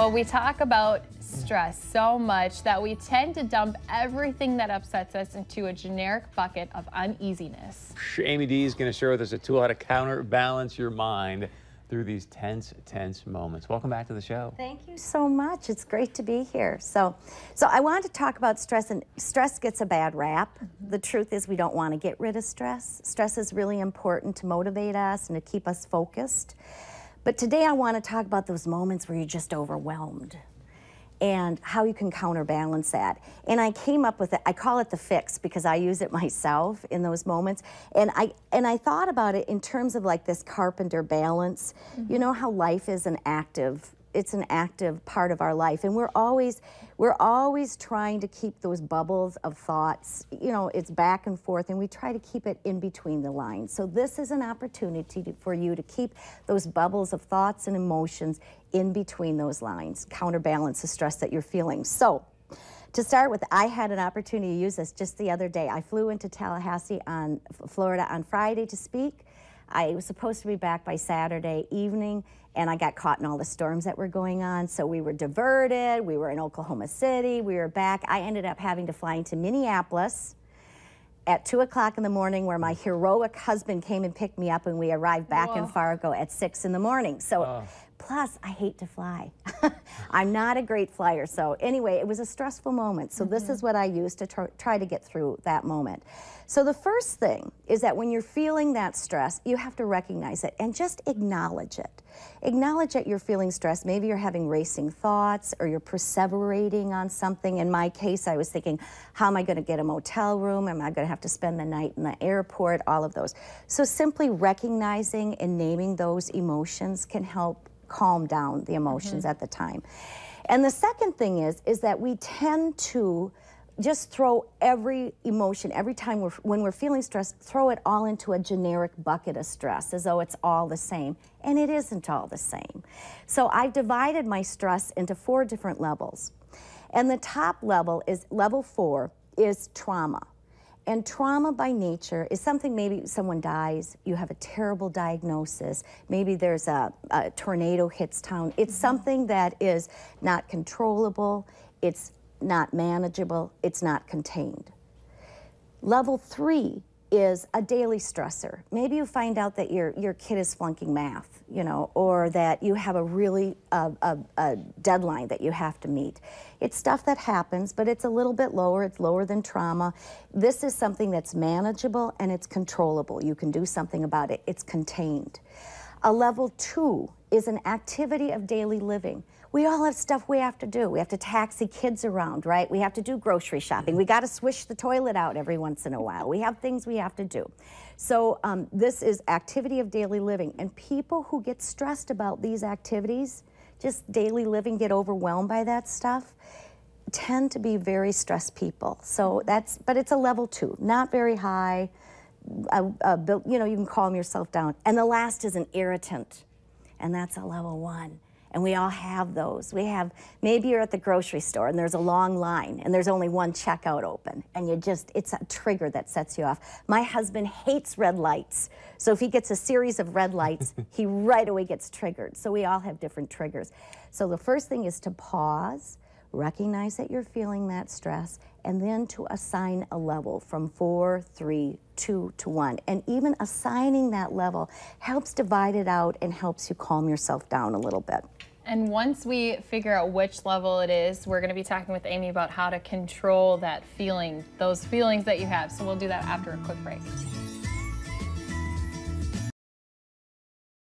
Well, we talk about stress so much that we tend to dump everything that upsets us into a generic bucket of uneasiness. Amy D is going to share with us a tool how to counterbalance your mind through these tense moments. Welcome back to the show. Thank you so much. It's great to be here. So I wanted to talk about stress, and stress gets a bad rap. The truth is we don't want to get rid of stress. Stress is really important to motivate us and to keep us focused. But today I want to talk about those moments where you're just overwhelmed and how you can counterbalance that. And I came up with it. I call it the fix because I use it myself in those moments. And I thought about it in terms of like this carpenter balance. You know how life is it's an active part of our life, and we're always trying to keep those bubbles of thoughts, you know, it's back and forth, and we try to keep it in between the lines. So this is an opportunity for you to keep those bubbles of thoughts and emotions in between those lines, counterbalance the stress that you're feeling. So to start with, I had an opportunity to use this just the other day. I flew into Tallahassee, Florida on Friday to speak. I was supposed to be back by Saturday evening, and I got caught in all the storms that were going on. So we were diverted. We were in Oklahoma City. We were back. I ended up having to fly into Minneapolis at 2 o'clock in the morning, where my heroic husband came and picked me up, and we arrived back in Fargo at 6 in the morning. So plus, I hate to fly. I'm not a great flyer. So anyway, it was a stressful moment. So this is what I used to try to get through that moment. So the first thing is that when you're feeling that stress, you have to recognize it and just acknowledge it. Acknowledge that you're feeling stress. Maybe you're having racing thoughts, or you're perseverating on something. In my case, I was thinking, how am I going to get a motel room? Am I going to have to spend the night in the airport? All of those. So simply recognizing and naming those emotions can help calm down the emotions at the time. And the second thing is that we tend to just throw every emotion, every time when we're feeling stressed, throw it all into a generic bucket of stress, as though it's all the same. And it isn't all the same. So I divided my stress into 4 different levels. And the top level is level 4 is trauma. And trauma by nature is something, maybe someone dies, you have a terrible diagnosis, maybe there's a tornado hits town. It's something that is not controllable, it's not manageable, it's not contained. Level 3 is a daily stressor. Maybe you find out that your kid is flunking math, you know, or that you have a really a deadline that you have to meet. It's stuff that happens, but it's a little bit lower. It's lower than trauma. This is something that's manageable and it's controllable. You can do something about it. It's contained. A level 2 is an activity of daily living. We all have stuff we have to do. We have to taxi kids around, right? We have to do grocery shopping. We got to swish the toilet out every once in a while. We have things we have to do. So this is activity of daily living. And people who get stressed about these activities, just daily living, get overwhelmed by that stuff, tend to be very stressed people. So but it's a level 2, not very high. You know, you can calm yourself down. And the last is an irritant, and that's a level 1. And we all have those. Maybe you're at the grocery store and there's a long line and there's only one checkout open, and it's a trigger that sets you off. My husband hates red lights. So if he gets a series of red lights, he right away gets triggered. So we all have different triggers. So the first thing is to pause, recognize that you're feeling that stress, and then to assign a level from 4, 3, 2 to 1. And even assigning that level helps divide it out and helps you calm yourself down a little bit. And once we figure out which level it is, we're going to be talking with Amy about how to control that feeling, those feelings that you have. So we'll do that after a quick break.